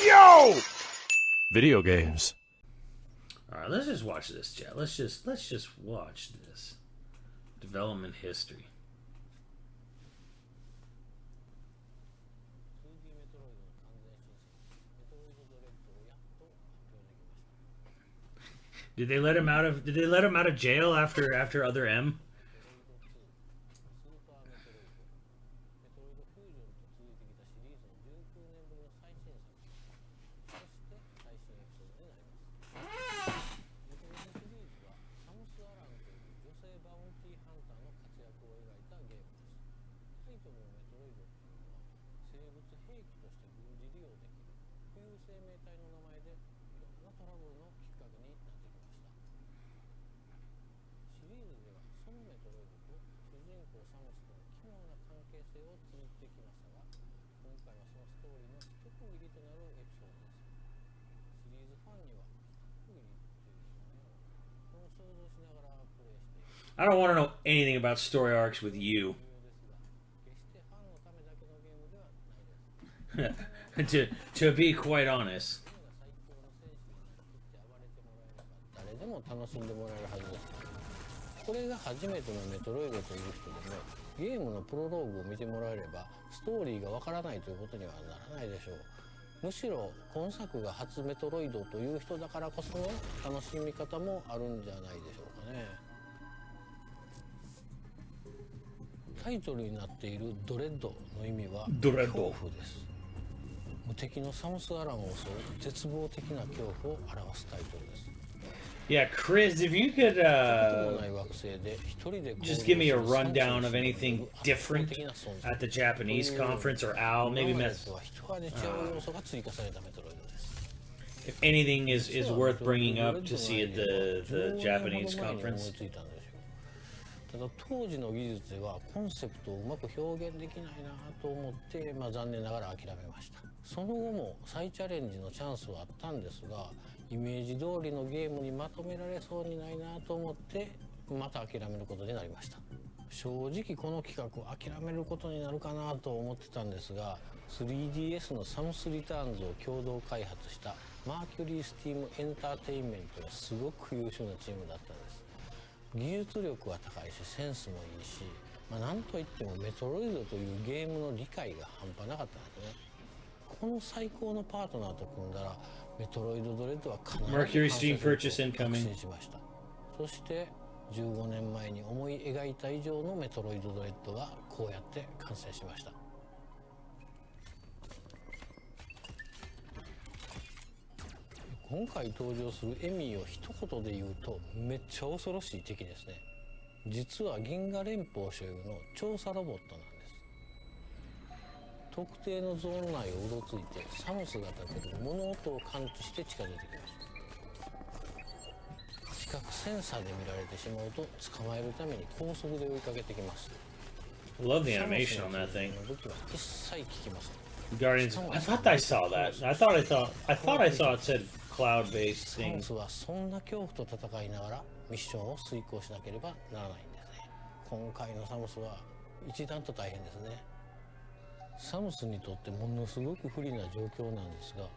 Yo! Video games. All right, let's just watch this, chat. Let's just watch this development history. Did they let him out of jail after other M? I don't want to know anything about story arcs with you. to be quite honest. 誰でも楽しんでもらえるはずです。これが初めてのメトロイドという人でもゲームのプロローグを見てもらえればストーリーがわからないということにはならないでしょう。むしろ今作が初メトロイドという人だからこその楽しみ方もあるんじゃないでしょうかね。タイトルになっているドレッドの意味は恐怖です。無敵のサムス・アランを襲う絶望的な恐怖を表すタイトルです。Yeah, Chris, if you could just give me a rundown of anything different at the Japanese conference, or Al, maybe if anything is worth bringing up to see at the Japanese conference. ただ当時の技術ではコンセプトをうまく表現できないなと思って、残念ながら諦めました。その後も再チャレンジのチャンスはあったんですが、イメージ通りのゲームにまとめられそうにないなと思ってまた諦めることになりました。正直この企画を諦めることになるかなと思ってたんですが、 3DS のサムスリターンズを共同開発したマーキュリースティームエンターテインメントがすごく優秀なチームだったんです。技術力は高いしセンスもいいし、なんといってもメトロイドというゲームの理解が半端なかったんですね。この最高のパートナーと組んだらメトロイドドレッドは必ず完成すると確信しました。そして15年前に思い描いた以上のメトロイドドレッドがこうやって完成しました。今回登場するエミーを一言で言うとめっちゃ恐ろしい敵ですね。実は銀河連邦所有の調査ロボットなんです。特定のゾーン内をうろついてサムスが立てる物音を感知して近づいてきます。視覚センサーで見られてしまうと捕まえるために高速で追いかけてきます。 Love the animation on that thing. 武器は一切効きません。 Guardians. I thought I saw that. I thought I saw it said cloud-based thing. サムスはそんな恐怖と戦いながらミッションを遂行しなければならないんですね。今回のサムスは一段と大変ですね。サムスにとってものすごく不利な状況なんですが、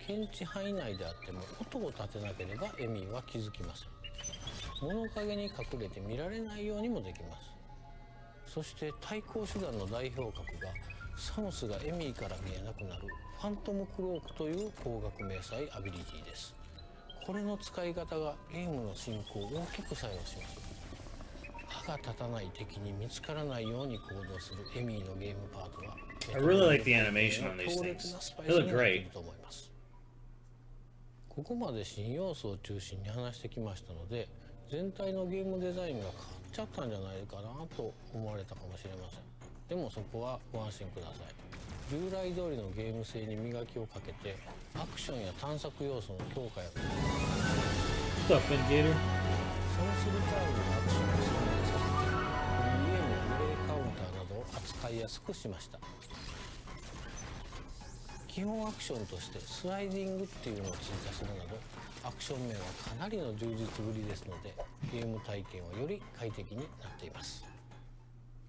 検知範囲内であっても音を立てなければエミーは気づきません。物陰に隠れて見られないようにもできます。そして対抗手段の代表格がサムスがエミーから見えなくなるファントムクロークという高額迷彩アビリティです。これの使い方がゲームの進行を大きく作用します。歯が立たない敵に見つからないように行動するエミーのゲームパートは I really like the animation on these things. They look great. ここまで新要素を中心に話してきましたので、全体のゲームデザインが変わっちゃったんじゃないかなと思われたかもしれません。でもそこはご安心ください。従来通りのゲーム性に磨きをかけてアクションや探索要素の強化やサムスリターンのアクションを専念させてゲームのリレーカウンターなどを扱いやすくしました。基本アクションとしてスライディングっていうのを追加するなどアクション面はかなりの充実ぶりですので、ゲーム体験はより快適になっています。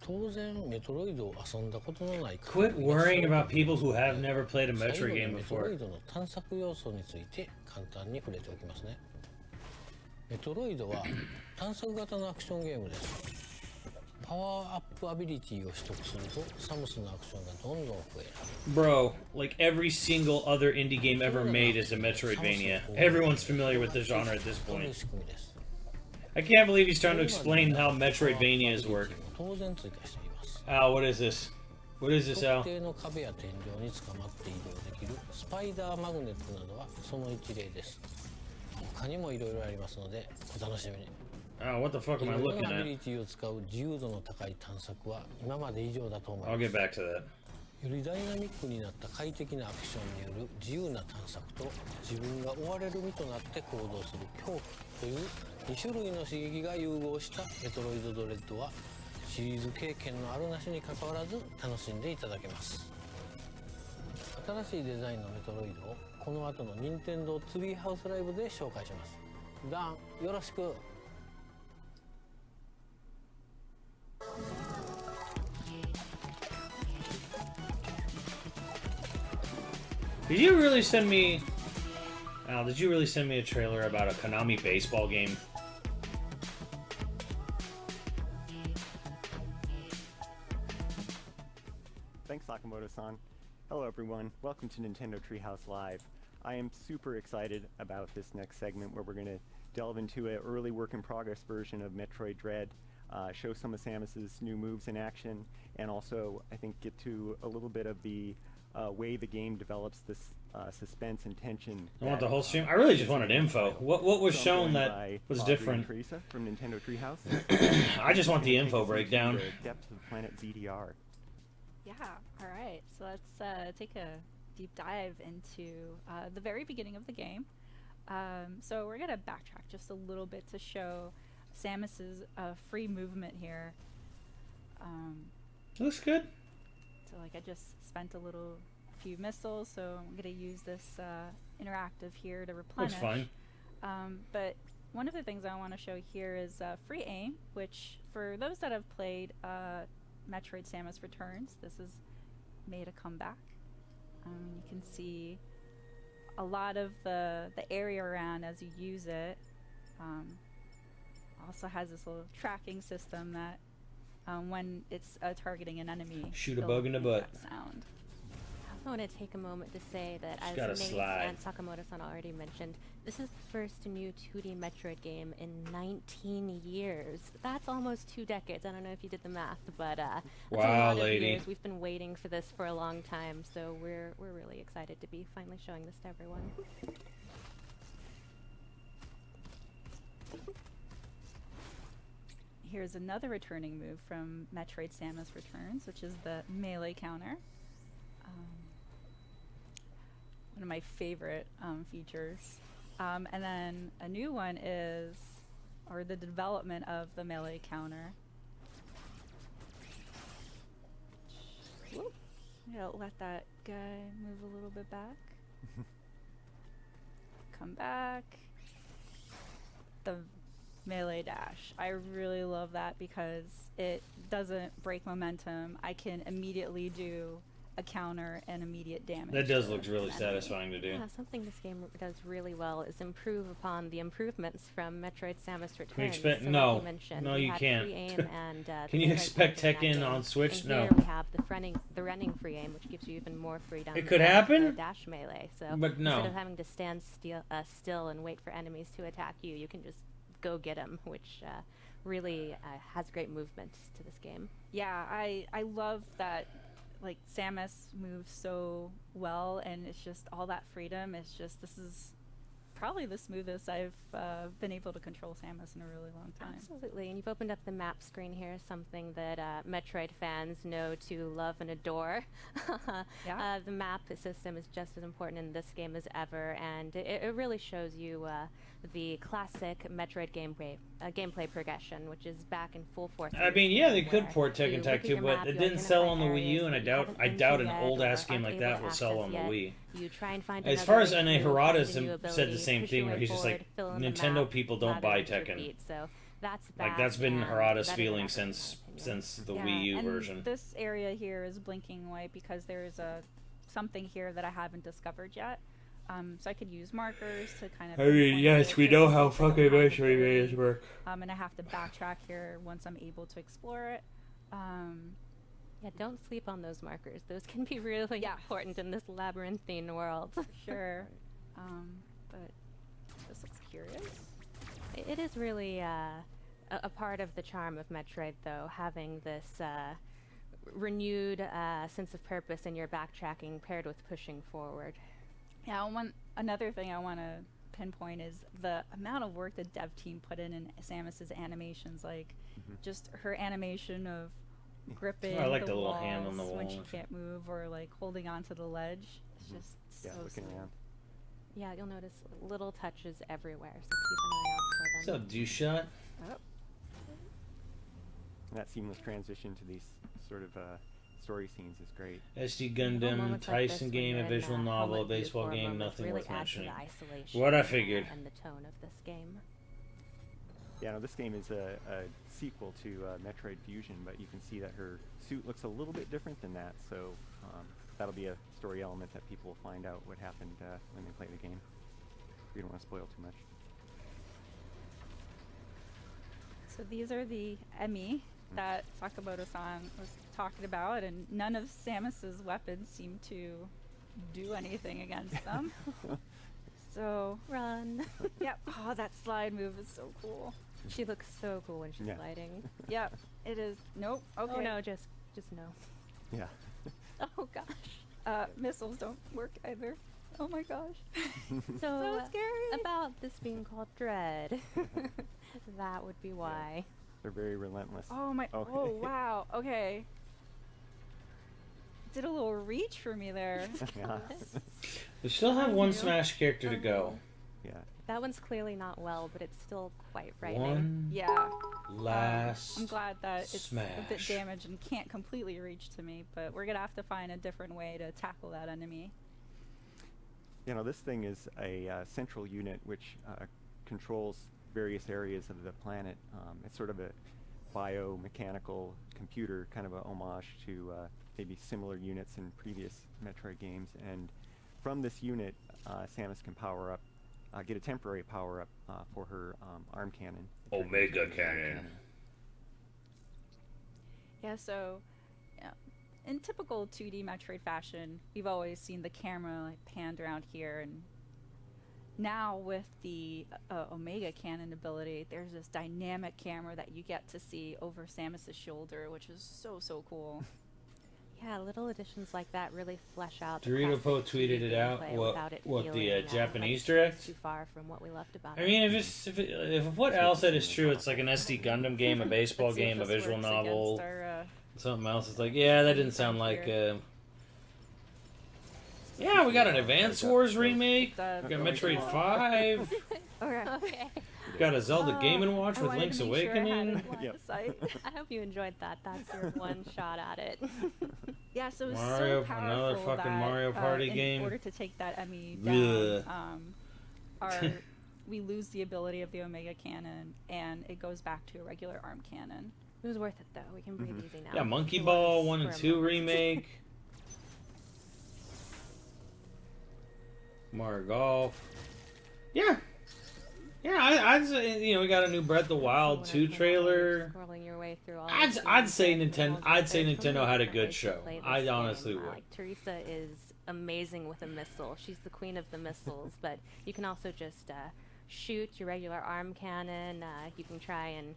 当然メトロイドを遊んだことのない方 Quit worrying about people who have never played a 最後 Metroid に game メトロ before. イドの探索要素について簡単に触れておきますね。メトロイドは探索型のアクションゲームです。パワーアップアビリティを取得するとサムスのアクションがどんどん増える。 Bro, like every single other indie game ever made is a Metroidvania. Everyone's familiar with the genre at this という point. 仕組みです。 I can't believe he's trying to explain how Metroidvanias work. 当然追加しています。 Al, what is this? What is this, 特 Al? 定の壁や天井に捕まって移動できるスパイダーマグネットなどはその一例です。他にもいろいろありますのでお楽しみに。 Oh, what the fuck い am ろ I いろ looking なアビ at? リティを使う自由度の高い探索は今まで以上だと思い I'll ま get す。 back to that. よりダイナミックになった快適なアクションによる自由な探索と自分が追われる身となって行動する恐怖という2種類の刺激が融合したメトロイドドレッドはシリーズ経験のあるなしにかかわらず楽しんでいただけます。新しいデザインのメトロイドをこの後の任天堂ツリーハウスライブで紹介します。ダンよろしく。 Did you really send me... Al, did you really send me a trailer about a Konami baseball game? Thanks, Sakamoto-san. Hello, everyone. Welcome to Nintendo Treehouse Live. I am super excited about this next segment where we're going to delve into an early work-in-progress version of Metroid Dread, show some of Samus's new moves in action, and also, I think, get to a little bit of the way the game develops this suspense and tension. I want the that, whole stream. I really just is wanted in the info. title. What was So I'm shown joined that by was Audrey and different? Teresa from Nintendo Treehouse. I just want the Gonna take info us into breakdown. the depths of Planet ZDR. Yeah, all right. So let's take a deep dive into the very beginning of the game. So we're going to backtrack just a little bit to show Samus's free movement here. Looks good. So like I just spent a few missiles, so I'm going to use this interactive here to replenish. Looks fine. But one of the things I want to show here is free aim, which for those that have played Metroid Samus Returns, this has made a comeback. You can see a lot of the area around as you use it. Also has this little tracking system that when it's targeting an enemy, Shoot a it'll bug in the make butt. that sound. I want to take a moment to say that, She's as got a Nate slide. and Sakamoto-san already mentioned, this is the first new 2D Metroid game in 19 years. That's almost 2 decades. I don't know if you did the math, but that's a Wow, lot of lady. years. We've been waiting for this for a long time, so we're really excited to be finally showing this to everyone. Here's another returning move from Metroid Samus Returns, which is the melee counter. One of my favorite features. And then a new one is, or the development of the melee counter. Whoop. I'm gonna let that guy move a little bit back. Come back. The melee dash. I really love that because it doesn't break momentum. I can immediately do a counter and immediate damage. That does to look really an enemy. satisfying to do. Yeah, something this game does really well is improve upon the improvements from Metroid Samus Returns. Can you expect? So like No, you mentioned, no, we you had can't. free aim and, Can you the expect melee counter in Tekken that on game. Switch? And No. Here we have the running free aim, which gives you even more freedom. It could than happen? the dash melee. So But no. instead of having to stand still and wait for enemies to attack you, you can just go get them, which really has great movement to this game. Yeah, I love that. Like Samus moves so well, and it's just all that freedom. It's just, this is probably the smoothest I've been able to control Samus in a really long time. Absolutely, and you've opened up the map screen here, something that Metroid fans know to love and adore. Yeah. The map system is just as important in this game as ever, and it really shows you the classic Metroid gameplay progression, which is back in full force. I mean, yeah, they could port Tekken Tag 2, but it didn't sell on the Wii U, and I doubt an old ass game like that will sell on the Wii. You try and find As far as another way NA through, find Harada's a new said the ability, same push thing, your where way he's just forward, like, fill in the Nintendo map, people don't rather buy than Tekken. repeat. So that's Like, bad, that's been and Harada's that is an feeling effort, in my since since the Yeah, Wii U and version. this area here is blinking white because there's something here that I haven't discovered yet. So I could use markers to kind of. I mean, pinpoint yes, it we just know in how case I don't fucking have the Metroid games ability. work. And I have to backtrack here once I'm able to explore it. Yeah, don't sleep on those markers. Those can be really Yeah. important in this labyrinthine world. Sure. But this looks curious. It is really a part of the charm of Metroid, though, having this renewed sense of purpose in your backtracking paired with pushing forward. Yeah, another thing I want to pinpoint is the amount of work the dev team put in Samus's animations. Like, just her animation of gripping I like the the little walls hand on the when she wall. can't move, or like holding onto the ledge. It's just Yeah, so looking smooth. around. Yeah, you'll notice little touches everywhere, so keep an eye out for What's them. up, douche-shot? Oh, And that seamless transition to these sort of story scenes is great. SD Little Gundam, moments like this Tyson when game, you're a in, visual novel, a helmet baseball uniform game, moments nothing really worth add to mentioning. the isolation What I figured. and the tone of this game. Yeah, no, this game is a sequel to Metroid Fusion, but you can see that her suit looks a little bit different than that, so that'll be a story element that people will find out what happened when they play the game. We don't want to spoil too much. so these are the E.M.M.I that Sakamoto-san was talking about, and none of Samus's weapons seem to do anything against them. So, Run. yep. Oh, that slide move is so cool. She looks so cool when she's Yeah. sliding. Yep, it is. Nope. Okay. Oh no, just no. Yeah. Oh gosh. Missiles don't work either. Oh my gosh. So, So scary. about this being called Dread, that would be why. They're very relentless. Oh my. Okay. Oh wow. Okay. Did a little reach for me there. Yeah. We still have one Smash character to go. Yeah. That one's clearly not well, but it's still quite frightening. One Yeah. last I'm glad that it's a bit Smash. damaged and can't completely reach to me, but we're gonna have to find a different way to tackle that enemy. You know, this thing is a central unit which controls various areas of the planet. It's sort of a biomechanical computer, kind of a homage to maybe similar units in previous Metroid games. And from this unit, Samus can power up, get a temporary power up for her arm cannon. It turns Omega into a Cannon. Yeah, so in typical 2D Metroid fashion, we've always seen the camera like panned around here, and now with the Omega Cannon ability, there's this dynamic camera that you get to see over Samus's shoulder, which is so cool. Yeah, little additions like that really flesh out. the Dorito classic Po 2D tweeted it out, gameplay what- without it what the, feeling, Japanese like direct? it's too far from what we loved about I it. mean, if what Al said is true, it's like an SD Gundam game, a baseball Let's see if game, a this visual works novel, against our, something else. It's like, yeah, that didn't sound like. Yeah, we got an Advance Wars remake. We got Metroid 5. okay. Okay. Got a Zelda Game & Watch I with wanted Link's to make sure I had Awakening. it line Yep. of sight. I hope you enjoyed that. That's your one shot at it. Yeah, so it's Mario- so powerful another fucking that, Mario Party in game. order to take that Emmy Blech. down, we lose the ability of the Omega Cannon, and it goes back to a regular arm cannon. It was worth it though. We can breathe easy now. Yeah, Monkey For Ball once, 1 for and a 2 moment. remake. Mario Golf. Yeah. Yeah, I'd say, we got a new Breath of the Wild 2 trailer. Scrolling your way through all I'd these say games and Nintendo. all I'd say there's so Nintendo many had a different good ways to show. play this I game. honestly would. Like Teresa is amazing with a missile. She's the queen of the missiles, but you can also just shoot your regular arm cannon. You can try and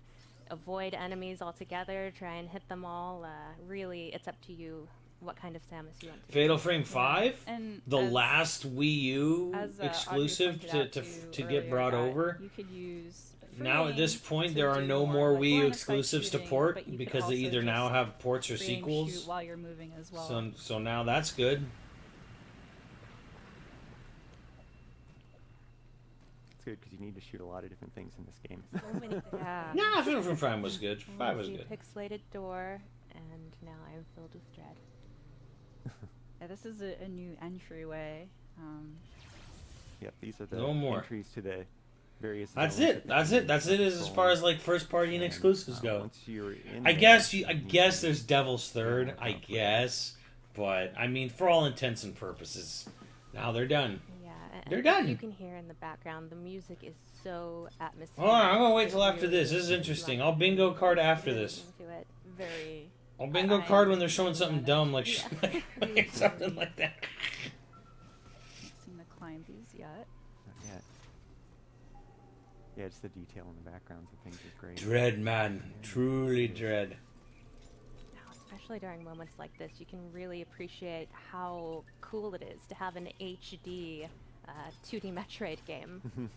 avoid enemies altogether. Try and hit them all. Really, it's up to you what kind of Samus you want to. Fatal Frame 5, And the as- last Wii U as, Audrey exclusive pointed to, out to, too to earlier, get brought that over. You could use Now at this free aim point, to there are do no more like Wii U line of sight exclusives to shooting, port but you could because they also either now just have ports or free aim sequels. shoot while you're moving as well. So now that's good. It's good because you need to shoot a lot of different things in this game. So many things. Yeah. Nah, Fatal Frame 5 was good. 5 was See good. pixelated door, and now I'm filled with dread. Yeah, this is a new entryway. Yep, these are the No more. entries to the various. That's zones it. that you That's can it. As far as like first party and and, exclusives go. Once you're in I there, guess you can there's Devil's Third. I upgrade. guess, but I mean, for all intents and purposes, now they're done. Yeah, and They're done. You can hear in the background the music is so atmospheric. Hold on, I'm gonna wait It till after really this. This is like interesting. I'll bingo card after really this. into it. Very. I'll bingo I card when they're showing really something love it. dumb, like, Yeah. like something like that. Seen to climb these yet. Not yet. Yeah, just the detail in the backgrounds of things is great. Dread, man, truly dread. Now, especially during moments like this, you can really appreciate how cool it is to have an HD 2D Metroid game.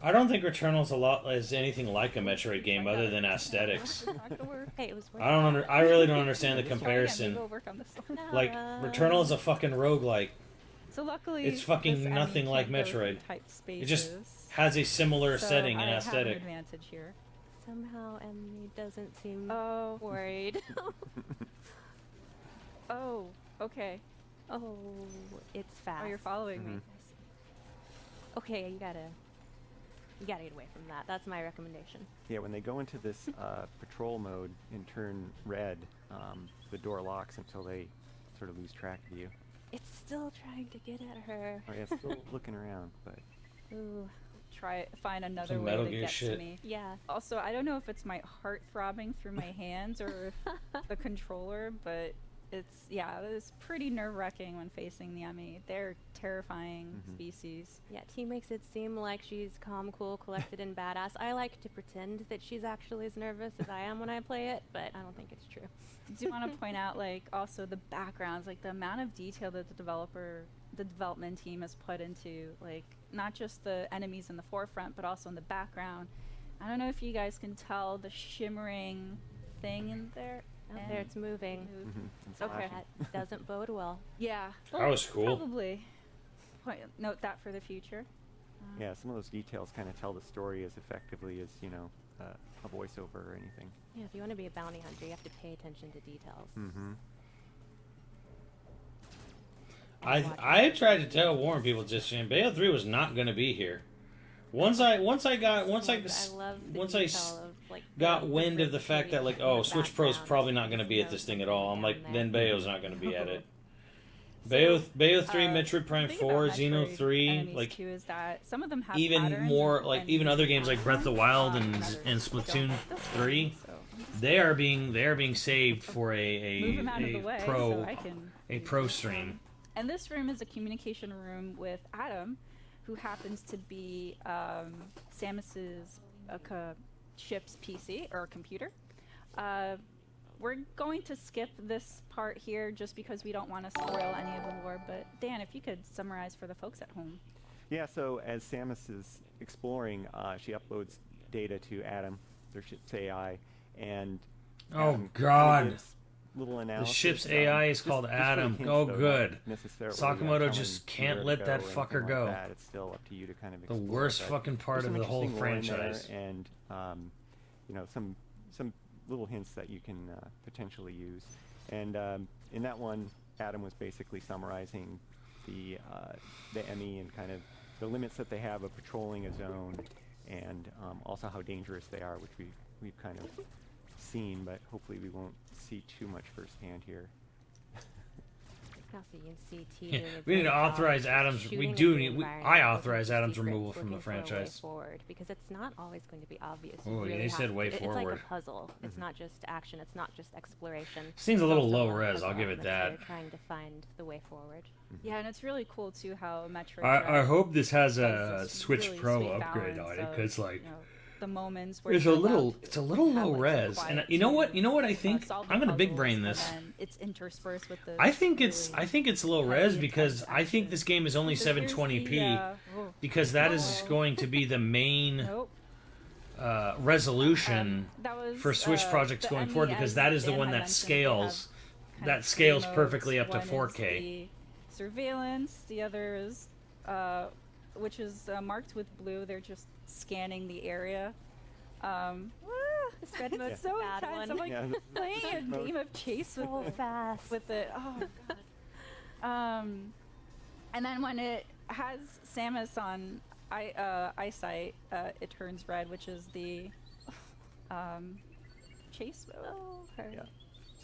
I don't think Returnal's a lot is anything like a Metroid game other than aesthetics. Not gonna work. Hey, it was worth I don't it. I really don't understand the Yeah, maybe comparison. we'll work on this one. Like Returnal is a fucking roguelike. So luckily, It's fucking this enemy nothing like can't go through Metroid. Type It just spaces, has a similar so setting and I have an aesthetic. advantage here. Somehow Emily doesn't seem Oh, worried. oh, okay. Oh, it's fast. Oh, you're following me. Okay, you gotta get away from that. That's my recommendation. Yeah, when they go into this patrol mode and turn red, the door locks until they sort of lose track of you. It's still trying to get at her. Oh yeah, still looking around, but Ooh, Find another Some way Metal to Gear get shit. to me. yeah. Also, I don't know if it's my heart throbbing through my hands or the controller, but it's pretty nerve-wracking when facing the E.M.M.I. They're terrifying species. Yeah, T makes it seem like she's calm, cool, collected, and badass. I like to pretend that she's actually as nervous as I am when I play it, but I don't think it's true. I do want to point out, like, also the backgrounds, like the amount of detail that the development team has put into, like, not just the enemies in the forefront, but also in the background. I don't know if you guys can tell the shimmering thing in there. Out there, it's moving. it's Okay. flashing. That doesn't bode well. Yeah. That was cool. Probably. Note that for the future. Yeah, some of those details kind of tell the story as effectively as, you know, a voiceover or anything. Yeah, if you want to be a bounty hunter, you have to pay attention to details. I tried to warn people just saying Bayo 3 was not going to be here. Once I love the got detail wind of the fact that, like, oh, the Switch Pro's background, probably not going to be at snow this thing at all, I'm like, down then there. Bayo's not going to be at it. Bayo 3, Metroid Prime The thing 4, about Xeno Metroid 3, enemies like, too is that some of them have even patterns more, and- like, and even other games like Breath of the Wild and others Splatoon don't. 3, So, they are being saved for move them out of the way so I can use pro this stream. one. And this room is a communication room with Adam, who happens to be Samus's ship's PC or computer. We're going to skip this part here just because we don't want to spoil any of the lore. But Dan, if you could summarize for the folks at home. Yeah, so as Samus is exploring, she uploads data to Adam, their ship's AI, and Oh, Adam God. kinda gives little The analysis, ship's AI is just- called just for Adam. hints, Oh, though, not good. necessarily, Sakamoto telling just you can't where to let go that or anything fucker like go. that. It's still up to you to kind of The explore, worst but fucking part there's of some the whole interesting lore in there franchise. and you know, some little hints that you can potentially use. And in that one, Adam was basically summarizing the E.M.M.I and kind of the limits that they have of patrolling a zone, and also how dangerous they are, which we've kind of seen, but hopefully we won't see too much firsthand here. Also, you can see T Yeah, doing a we need great to job authorize of Adam's- we shooting do at the need- environment, I looking authorize for Adam's secrets, removal from the looking for a way franchise. forward, because it's not always going to be obvious. Oh, yeah, they said way It's like forward. a puzzle. It's not just action. It's not just exploration. Seems a It's little also low a res, puzzle I'll give it element, so that. You're trying to find the way forward. Yeah, and it's really cool too how Metroid. I Dread hope this has does a this Switch really Pro sweet upgrade balance on it, of, because, like, you know, the moments where it's a you're little allowed to low have, like, res, some and quiet you know what? to, You know what I think? solve the I'm gonna big puzzles, brain and this. then it's interspersed with the. I think it's low heavy, res because intense I think action. this game is only But here's 720p oh, because that is Oh. going to be the main nope. resolution That was, for Switch projects the going E.M.M.I, forward, because as that is the Dan one had that mentioned, they scales. have kind That of scales three perfectly modes. up to One is 4K. the surveillance. The other is, which is marked with blue. They're just scanning the area. This red It's mode's so a bad intense. one. I'm like Yeah, playing a mode. game of chase with So it. fast. With it. Oh god. And then when it has Samus on eyesight, it turns red, which is the chase mode. Okay. Yeah.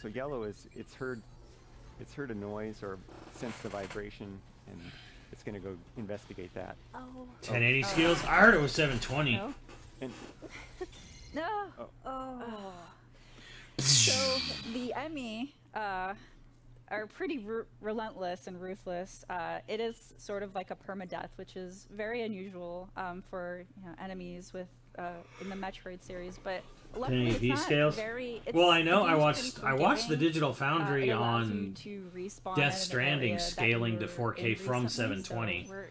So yellow is it's heard a noise or sensed the vibration, and it's going to go investigate that. Oh. 1080 skills. I heard it was 720. No. And No. Oh. So the E.M.M.I are pretty relentless and ruthless. It is sort of like a permadeath, which is very unusual for enemies with in the Metroid series. But luckily, it's 1080p not scales. very. Well, I know. the I game's pretty watched. I watched the forgiving. Digital Foundry It allows you on to respawn Death in an Stranding area that scaling you to were 4K in from recently, 720. So we're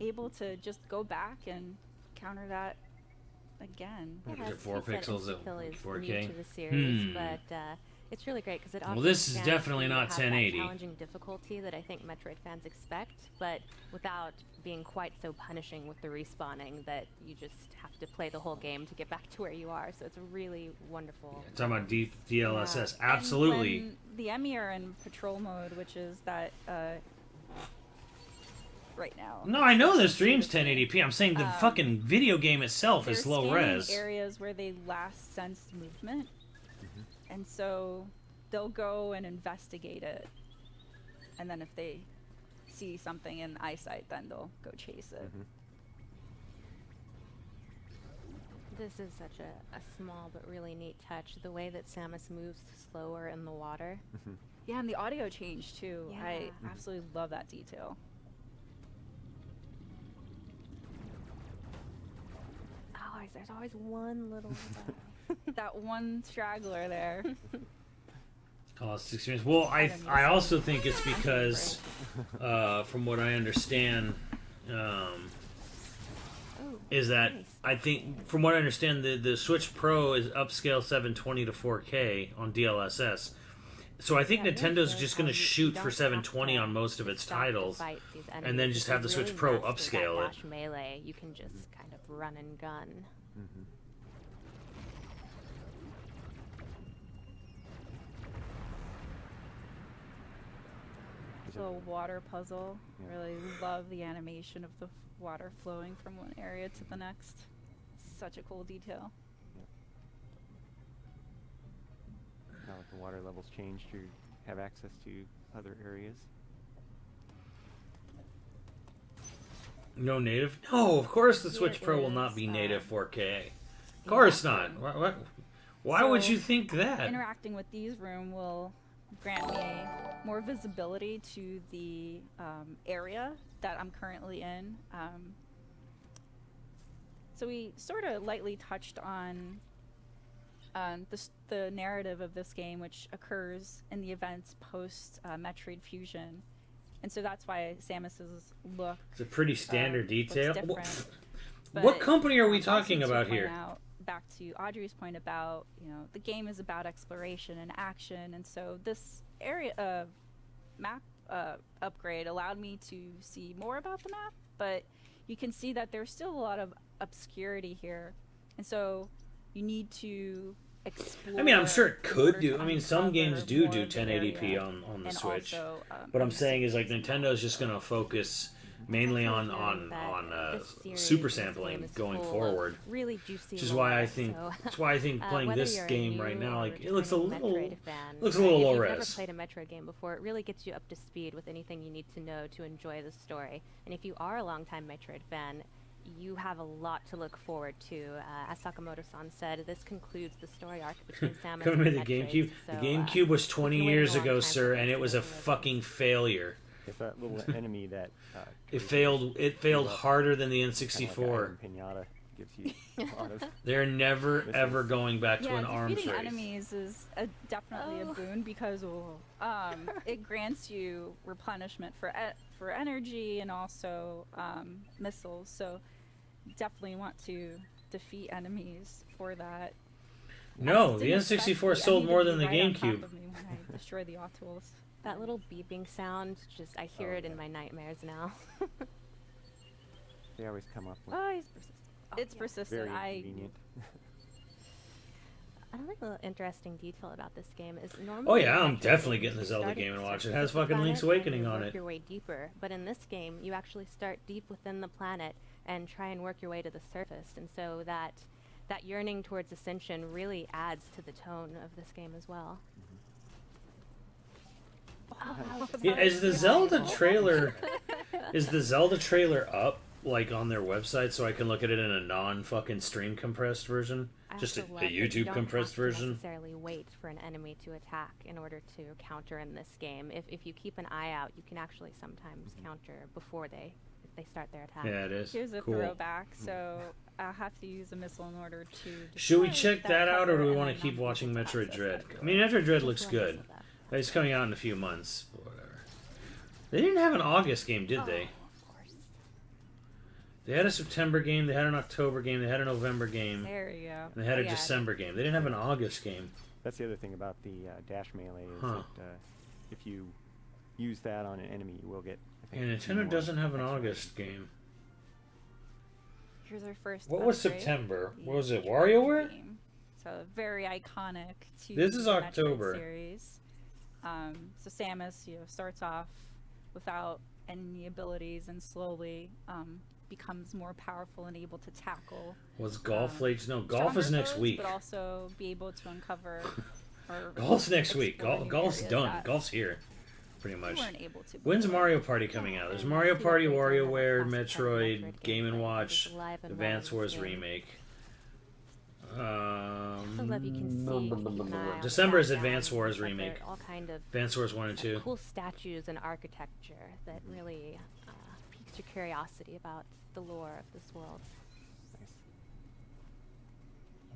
able to just go back and counter that again. Yeah, Is it as 4 he said, pixels at Insta-kill is 4K? new to the series, Hmm. but it's really great because it offers Well, this is fans definitely who not have that 1080. challenging difficulty that I think Metroid fans expect, but without being quite so punishing with the respawning that you just have to play the whole game to get back to where you are. So it's a really wonderful. Talking about DLSS, Yeah. absolutely. And when the E.M.M.I are in patrol mode, which is that right now. No, I know the stream's 1080p. I'm saying the fucking video game itself They're is low scanning res. areas where they last sensed movement, and so they'll go and investigate it, and then if they see something in eyesight, then they'll go chase it. This is such a small but really neat touch. The way that Samus moves slower in the water. Yeah, and the audio change too. I Yeah. absolutely love that detail. There's always one little. That one straggler there. Cost experience. Well, I also think it's because, from what I understand, is that nice. I think from what I understand, the Switch Pro is upscale 720 to 4K on DLSS. So I think Yeah, Nintendo's really just good. going to You shoot don't for have 720 to on most of its stop to titles. fight these and enemies. then just If have you the Switch really Pro master upscale that it. dash melee, you can just kind of run and gun. Little water puzzle. Yeah. Really love the animation of the water flowing from one area to the next. Such a cool detail. Now that the water levels changed, you have access to other areas. No native? No, of course the Switch Here Pro will not is, be native 4K. Of course not. Why would So, you think that? Interacting with these room will grant me more visibility to the area that I'm currently in. So we sort of lightly touched on the narrative of this game, which occurs in the events post Metroid Fusion. And so that's why Samus's look It's a pretty standard looks detail. different. What But, company are we also talking to about point here? out, back to Audrey's point about, the game is about exploration and action, and so this area map upgrade allowed me to see more about the map, but you can see that there's still a lot of obscurity here, and so you need to explore. I mean, I'm sure it in could order do. to I mean, some uncover games do more do of the 1080p area, on the and Switch. also, What I'm use saying is like signals. Nintendo's just going to focus mainly on super sampling going forward. Really juicy. Which is why I lore, think so, that's why I think playing whether this you're a game new right now, or like it looks a returning little Metroid fan, looks a little if low you've res. never played a Metroid game before, it really gets you up to speed with anything you need to know to enjoy the story. And if you are a longtime Metroid fan, you have a lot to look forward to. As Sakamoto-san said, this concludes the story arc between Samus Coming and with the Metroid, GameCube. so, The GameCube was 20 been waiting a years long ago, time sir, for and this it was a to deliver. fucking failure. It's that little enemy that It failed. It failed Well, harder than the kinda like N64. Iron Pinata gives you a lot of. They're never This ever is- going back to Yeah, an arms defeating race. enemies is definitely a boon because it grants you replenishment for energy and also missiles. So definitely want to defeat enemies for that. No, I the didn't expect N64 sold enemy more to than be the right on top GameCube. of me when I destroy the Autols. That little beeping sound, just I hear Oh, it in yeah. my nightmares now. They always come up with Oh, he's persistent. It's yeah. persistent. very convenient. Another interesting detail about this game is normally. Oh yeah, I'm Metroid definitely games, getting the you Zelda start at game and the watch. It surface has of the fucking planet Link's and Awakening you on work it. your way deeper, but in this game, you actually start deep within the planet and try and work your way to the surface, and so that yearning towards ascension really adds to the tone of this game as well. Yeah, is the Zelda trailer up like on their website so I can look at it in a non-fucking stream compressed version? I Just a also love that YouTube you don't compressed have to version? necessarily wait for an enemy to attack in order to counter in this game. If you keep an eye out, you can actually sometimes counter before they start their attack. Yeah, it is. Here's a Cool. throwback, so I'll have to use a missile in order to. Should we destroy check that out, or do cover we and want then to keep not be watching able to Metroid access Dread? that I mean, Metroid Dread Just looks one good. missile that. It's coming out in a few months, but whatever. They didn't have an August game, did they? Of course. They had a September game, they had an October game, they had a November game, There you go. and they had a Yeah, December game. They didn't have an August game. That's the other thing about the dash melee is Huh. that if you use that on an enemy, you will get. I And think, Nintendo more doesn't have an extra August game. Here's our first. What was upgrade, September? the What was it, Metroid WarioWare? game. So very iconic to This is the Metroid October. series. So Samus, starts off without any abilities and slowly becomes more powerful and able to tackle. Was Golf Um, late? No, golf is stronger next foes, week. But also be able to uncover. Or Golf's next week. explore new Golf's areas done. that Golf's here, pretty we much. weren't able to. When's before. Mario Party coming out? There's And Mario the Party, upgrades are another WarioWare, classic type of Metroid, Metroid Game and gameplay, Watch, which is alive and well Advance in this Wars game. remake. So love you can see. Keep an eye on the December is background, Advance Wars but there are remake. all kind of Advance Wars 1 and 2. cool statues and architecture that really piques your curiosity about the lore of this world.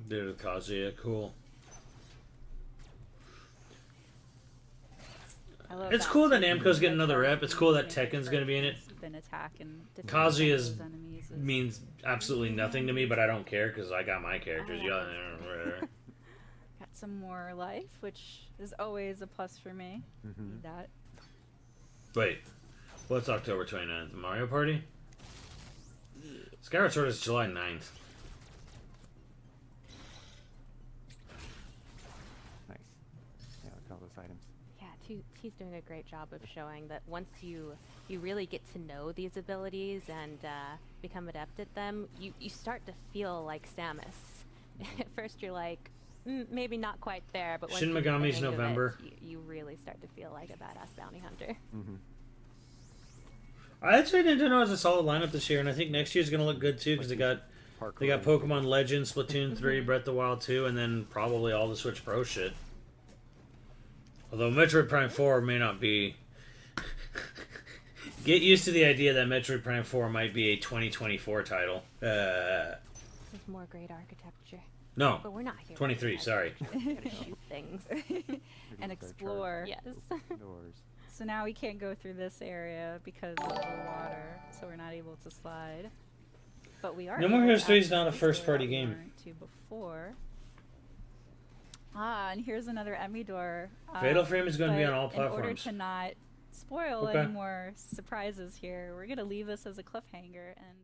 Dude, Kazuya, cool. I love It's that cool that too. Namco's getting another Metroid rep. It's cool that using Tekken's gonna be in it. Then attack and defeat Kazuya's those enemies is- Means absolutely nothing to me, but I don't care because I got my characters. Oh, Yeah. Got some more life, which is always a plus for me. Mhm. Need that. Wait, what's October 29th? Mario Party? Skyward Sword is July 9th. Nice. Yeah, look at all those items. Yeah, he's doing a great job of showing that once you really get to know these abilities and become adept at them, you start to feel like Samus. At first you're like, maybe not quite there, but once Shin you get the Megami's hang of it, November. you really start to feel like a badass bounty hunter. Mm-hmm. I'd say Nintendo has a solid lineup this year, and I think next year's gonna look good too because they got Pokemon Legends, Splatoon 3, Breath of the Wild 2, and then probably all the Switch Pro shit. Although Metroid Prime 4 may not be. Get used to the idea that Metroid Prime 4 might be a 2024 title. There's more great architecture. No, But we're not here. 23, for sorry. that. We're gonna shoot things. And explore. Yes. Doors. So now we can't go through this area because of the water, so we're not able to slide. But we are. No More able Heroes to 3 is access not a this first-party area game. we weren't to before. And here's another Emmy door. Fatal Frame is going to be but on all In order platforms. to not spoil Okay. any more surprises here, we're gonna leave this as a cliffhanger and.